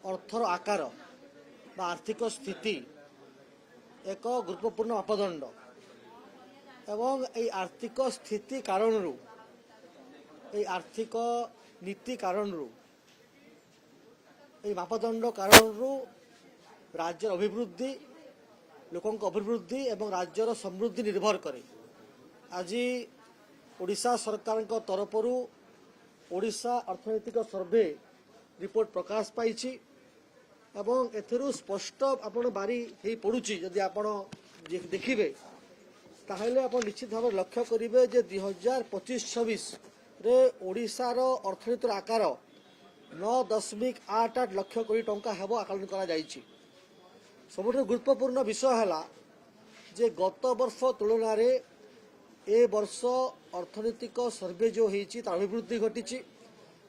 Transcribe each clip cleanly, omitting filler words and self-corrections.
अर्थर आकार बा आर्थिक स्थिति एक गुरुत्वपूर्ण मापदंड एवं ये आर्थिक स्थिति कारण ये आर्थिक नीति कारण ये मापदंड कारण राज्य अभिवृद्धि लोकों अभिवृद्धि एवं राज्यर समृद्धि निर्भर करे। आज ओडिशा सरकार तरफ ओडिशा अर्थनैतिक सर्वे रिपोर्ट प्रकाश पाई एवं एथरू स्पष्ट आपण बारी हे पड़ुची जदि आपण देखिबे ताहले आपण निश्चित भाव लक्ष्य करिवे जे 2025-26 रे ओडिशार अर्थनीतिर आकार 9.88 लाख कोटी टंका हेबो आकलन करा जायछि। सबुठ गुरुत्वपूर्ण विषय है जे गत वर्ष तुलन में ए वर्ष अर्थनैतिक सर्वे जो होती अभिवृद्धि घटी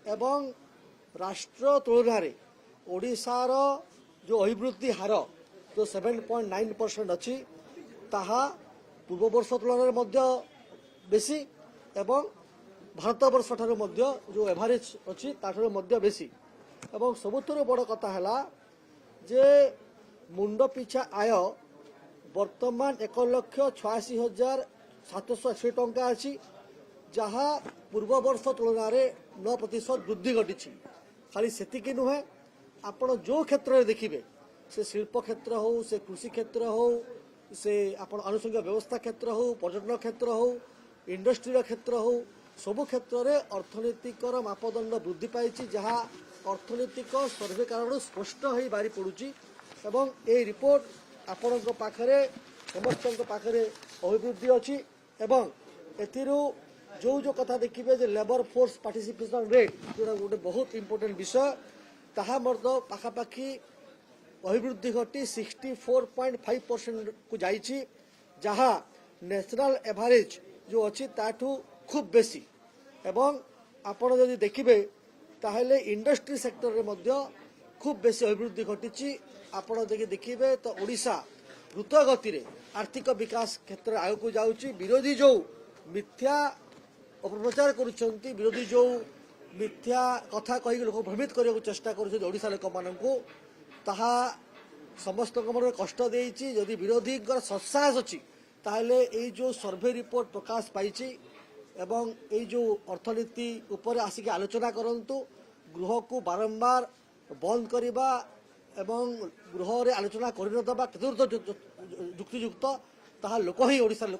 एवं राष्ट्र तुलन में ओडिशार जो अभिवृद्धि हार जो 7.9% अच्छी ताहा पूर्व वर्ष तुलन में बेसी एवं भारत वर्ष ठार जो एवरेज अच्छी बेसी एवं सबुठु बड़ कथा है जे मुंड पिछा आय वर्तमान 1,86,761 टंका अच्छी जहाँ पूर्व वर्ष तुलन में 9% वृद्धि घटी। खाली सेतिकी नुहे आपण जो क्षेत्र में देखिए से शिल्प क्षेत्र हो से कृषि क्षेत्र हो से आपण आनुषंगिक व्यवस्था क्षेत्र हो पर्यटन क्षेत्र हो इंडस्ट्री क्षेत्र हो सबु क्षेत्र में अर्थनैतिक मापदंड वृद्धि पाई जहाँ अर्थनैतिक सर्वे कारण स्पष्ट हो बारी पड़ुची एवं ए रिपोर्ट आपण पाखरे समस्त पाखरे अभिवृद्धि अच्छी एवं एथिरू जो जो कथा देखिए जे लेबर फोर्स पार्टिसिपेशन रेट जोड़ा गोटे बहुत इंपोर्टेंट विषय ताहा पाखापाखि अभिवृद्धि घटी 64.5% को जाइछि जहाँ नेशनल एवरेज जो अच्छी ताठू खूब बेसी एवं आपण जदि देखिबे ताहले इंडस्ट्री सेक्टर रे मध्य खूब बेसी अभिवृद्धि घटी। आपण देखिए तो ओडिशा द्रुत गति रे आर्थिक विकास क्षेत्र आगक जाउछि। विरोधी जो मिथ्या अपप्रचार करुछंती विरोधी जो मिथ्या कथा कही लोक भ्रमित करने को चेष्टा कर ओडिशा लोक मानू ताहा समस्त मन कष्ट देइछि। यदि विरोधी सत्साहस अच्छी ताहले ये जो सर्वे रिपोर्ट प्रकाश पाई एवं ये जो अर्थनीति उपर आसिक आलोचना करंतु गृह को बारंबार बंद करवा एवं गृह रे आलोचना करनदबा केतुर्थ जुक्तियुक्त ताहा लोक ही ओडिशा